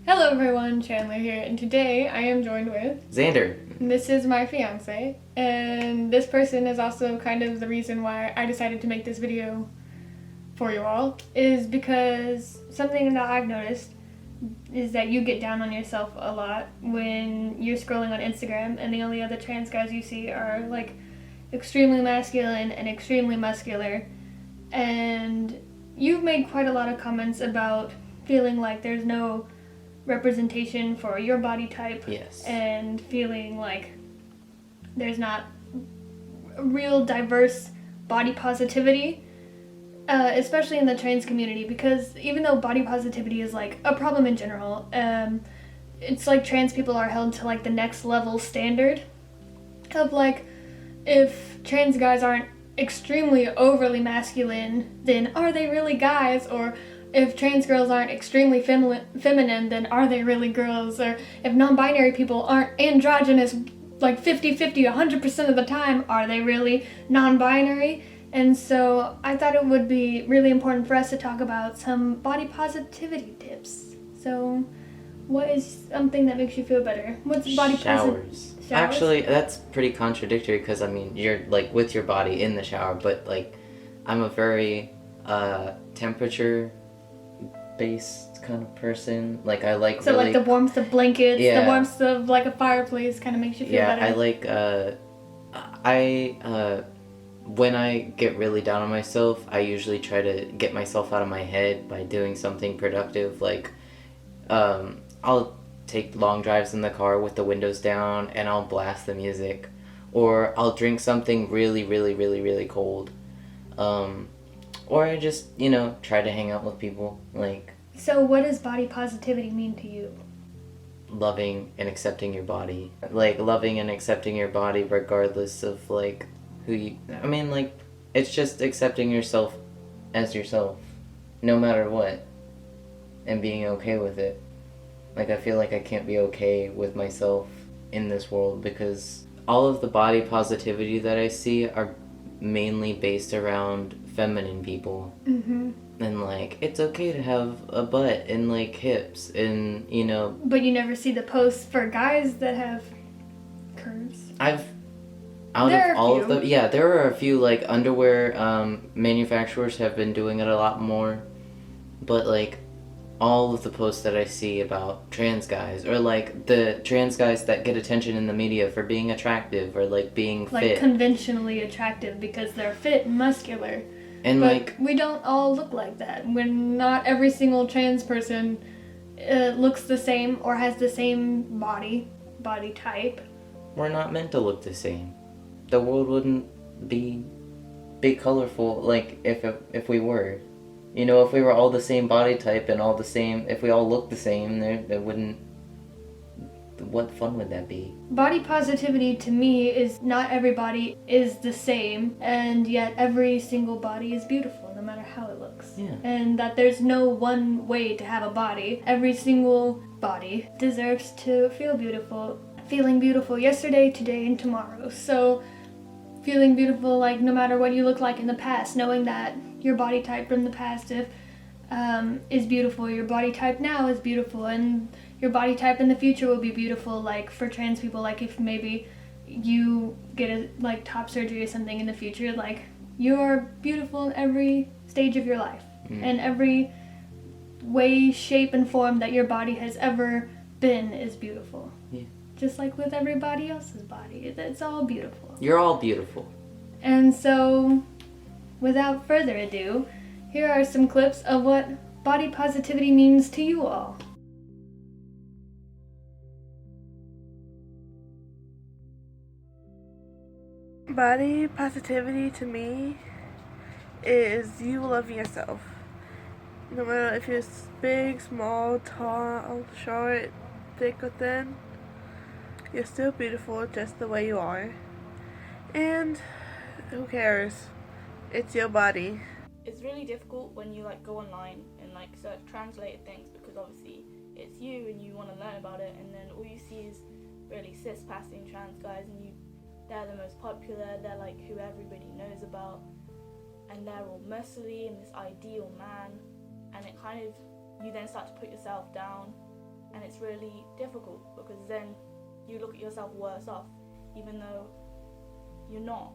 Hello everyone, Chandler here, and today I am joined with Xander. This is my fiance, and this person is also kind of the reason why I decided to make this video for you all, is because something that I've noticed is that you get down on yourself a lot when you're scrolling on Instagram and the only other trans guys you see are like extremely masculine and extremely muscular, and you've made quite a lot of comments about feeling like there's no representation for your body type. Yes. And feeling like there's not real diverse body positivity, especially in the trans community, because even though body positivity is like a problem in general, it's like trans people are held to like the next level standard of like, if trans guys aren't extremely overly masculine, then are they really guys? Or if trans girls aren't extremely feminine, then are they really girls? Or if non-binary people aren't androgynous like 50-50, 100% of the time, are they really non-binary? And so I thought it would be really important for us to talk about some body positivity tips. So what is something that makes you feel better? What's body Showers. Actually, that's pretty contradictory because, I mean, you're, like, with your body in the shower, but, like, I'm a very temperature-based kind of person. Like, I like so really... like the warmth of blankets, Yeah. the warmth of, like, a fireplace kind of makes you feel better. Yeah, I like, when I get really down on myself, I usually try to get myself out of my head by doing something productive, like, I'll take long drives in the car with the windows down and I'll blast the music, or I'll drink something really, really, really, really cold, or I just, try to hang out with people, like... So what does body positivity mean to you? Loving and accepting your body. Like, loving and accepting your body regardless of, like, who you... I mean, like, it's just accepting yourself as yourself, no matter what, and being okay with it. Like, I feel like I can't be okay with myself in this world because all of the body positivity that I see are mainly based around feminine people. Mm-hmm. And, like, it's okay to have a butt and, like, hips and, But you never see the posts for guys that have curves. There are a few, like, underwear manufacturers have been doing it a lot more. But, like, all of the posts that I see about trans guys, or like the trans guys that get attention in the media for being attractive or like being like fit, conventionally attractive because they're fit and muscular, and but like we don't all look like that. When not every single trans person looks the same or has the same body type. We're not meant to look the same. The world wouldn't be colorful like if we were. If we were all the same body type and all the same, if we all looked the same, there wouldn't... What fun would that be? Body positivity to me is not everybody is the same, and yet every single body is beautiful, no matter how it looks. Yeah. And that there's no one way to have a body. Every single body deserves to feel beautiful. Feeling beautiful yesterday, today, and tomorrow. So feeling beautiful, like, no matter what you look like in the past, knowing that your body type from the past is beautiful, your body type now is beautiful, and your body type in the future will be beautiful. Like for trans people, like if maybe you get a like top surgery or something in the future, like you're beautiful in every stage of your life, and every way, shape, and form that your body has ever been is beautiful. Yeah. Just like with everybody else's body, it's all beautiful. You're all beautiful. And so, without further ado, here are some clips of what body positivity means to you all. Body positivity to me is you loving yourself. No matter if you're big, small, tall, short, thick or thin, you're still beautiful just the way you are. And who cares? It's your body. It's really difficult when you go online and search translated things, because obviously it's you and you want to learn about it, and then all you see is really cis-passing trans guys, and they're the most popular, they're who everybody knows about, and they're all muscly and this ideal man, and it kind of, you then start to put yourself down and it's really difficult because then you look at yourself worse off, even though you're not.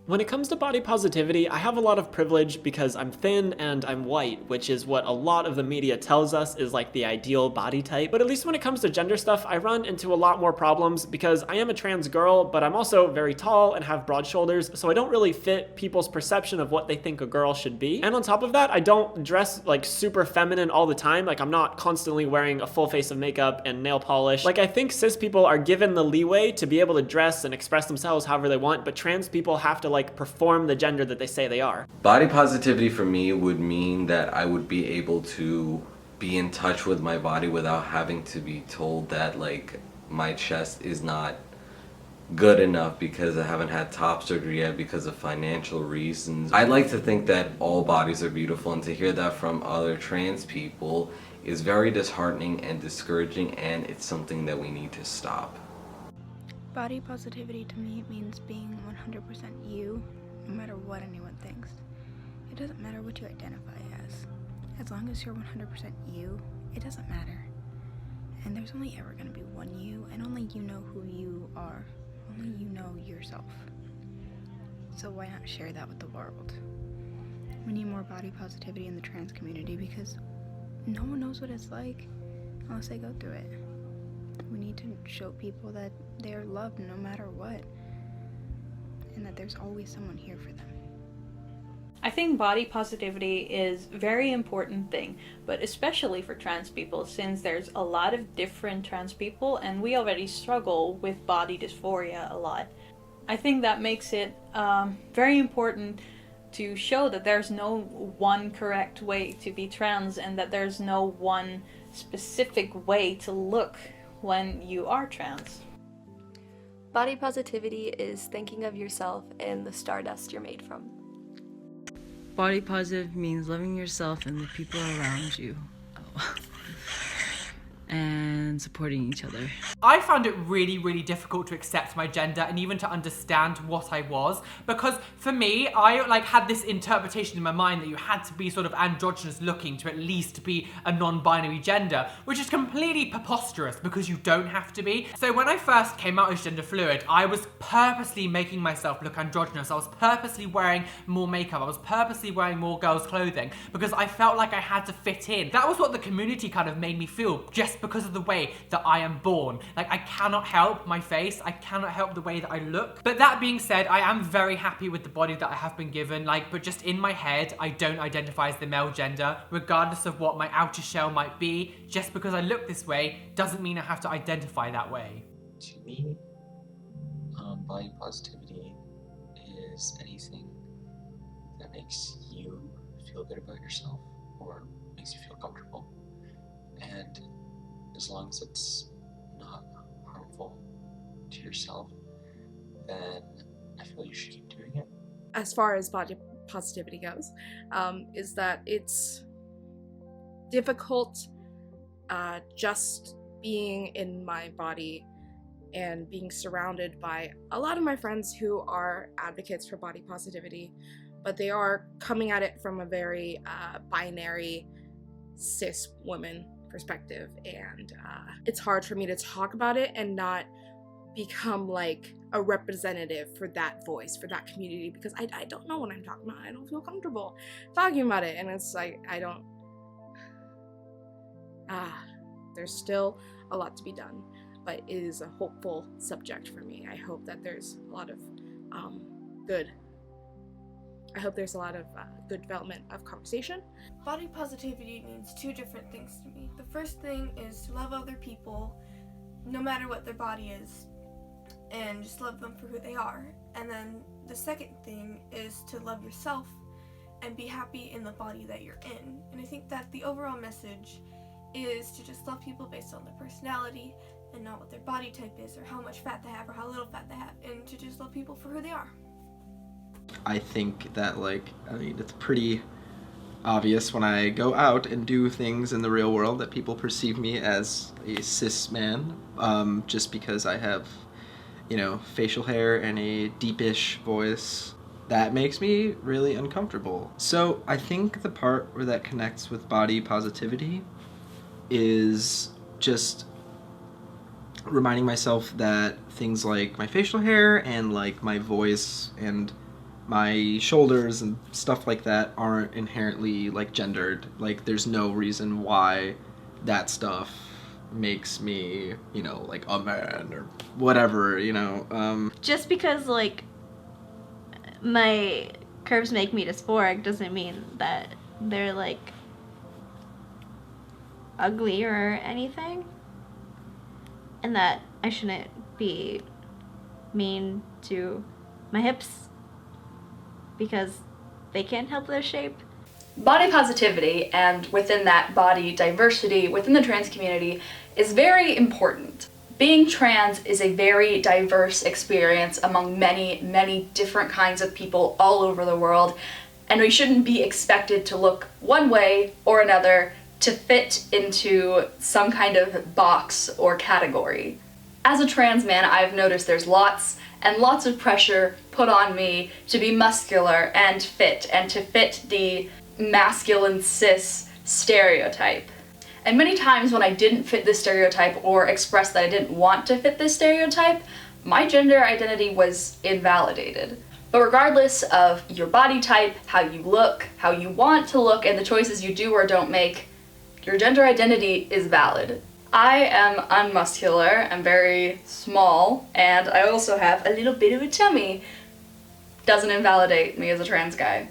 When it comes to body positivity, I have a lot of privilege because I'm thin and I'm white, which is what a lot of the media tells us is like the ideal body type. But at least when it comes to gender stuff, I run into a lot more problems because I am a trans girl, but I'm also very tall and have broad shoulders, so I don't really fit people's perception of what they think a girl should be. And on top of that, I don't dress like super feminine all the time. Like I'm not constantly wearing a full face of makeup and nail polish. Like I think cis people are given the leeway to be able to dress and express themselves however they want, but trans people have to like perform the gender that they say they are. Body positivity for me would mean that I would be able to be in touch with my body without having to be told that like my chest is not good enough because I haven't had top surgery yet because of financial reasons. I like to think that all bodies are beautiful, and to hear that from other trans people is very disheartening and discouraging, and it's something that we need to stop. Body positivity to me means being 100% you, no matter what anyone thinks. It doesn't matter what you identify as. As long as you're 100% you, it doesn't matter. And there's only ever going to be one you, and only you know who you are. Only you know yourself. So why not share that with the world? We need more body positivity in the trans community because no one knows what it's like unless they go through it. We need to show people that they're loved no matter what, and that there's always someone here for them. I think body positivity is a very important thing, but especially for trans people, since there's a lot of different trans people and we already struggle with body dysphoria a lot. I think that makes it very important to show that there's no one correct way to be trans and that there's no one specific way to look when you are trans. Body positivity is thinking of yourself and the stardust you're made from. Body positive means loving yourself and the people around you. And supporting each other. I found it really, really difficult to accept my gender and even to understand what I was, because for me, I had this interpretation in my mind that you had to be sort of androgynous looking to at least be a non-binary gender, which is completely preposterous because you don't have to be. So when I first came out as gender fluid, I was purposely making myself look androgynous. I was purposely wearing more makeup. I was purposely wearing more girls' clothing because I felt like I had to fit in. That was what the community kind of made me feel, just because of the way that I am born. Like, I cannot help my face, I cannot help the way that I look. But that being said, I am very happy with the body that I have been given, but just in my head, I don't identify as the male gender, regardless of what my outer shell might be. Just because I look this way doesn't mean I have to identify that way. To me, body positivity is anything that makes you feel good about yourself or makes you feel comfortable. And as long as it's not harmful to yourself, then I feel you should keep doing it. As far as body positivity goes, is that it's difficult just being in my body and being surrounded by a lot of my friends who are advocates for body positivity, but they are coming at it from a very binary cis woman perspective, and it's hard for me to talk about it and not become like a representative for that voice, for that community, because I don't know what I'm talking about. I don't feel comfortable talking about it, and it's like there's still a lot to be done, but it is a hopeful subject for me. I hope that there's a lot of good development of conversation. Body positivity means two different things to me. The first thing is to love other people, no matter what their body is, and just love them for who they are. And then the second thing is to love yourself and be happy in the body that you're in. And I think that the overall message is to just love people based on their personality and not what their body type is or how much fat they have or how little fat they have, and to just love people for who they are. I think that it's pretty obvious when I go out and do things in the real world that people perceive me as a cis man, just because I have, facial hair and a deepish voice. That makes me really uncomfortable. So I think the part where that connects with body positivity is just reminding myself that things like my facial hair and like my voice and my shoulders and stuff like that aren't inherently like gendered. Like there's no reason why that stuff makes me, you know, like a man or whatever, you know. Just because like my curves make me dysphoric doesn't mean that they're like ugly or anything, and that I shouldn't be mean to my hips because they can't help their shape. Body positivity, and within that body diversity within the trans community, is very important. Being trans is a very diverse experience among many, many different kinds of people all over the world, and we shouldn't be expected to look one way or another to fit into some kind of box or category. As a trans man, I've noticed there's lots and lots of pressure put on me to be muscular and to fit the masculine cis stereotype. And many times when I didn't fit this stereotype or expressed that I didn't want to fit this stereotype, my gender identity was invalidated. But regardless of your body type, how you look, how you want to look, and the choices you do or don't make, your gender identity is valid. I am unmuscular, I'm very small, and I also have a little bit of a tummy. Doesn't invalidate me as a trans guy.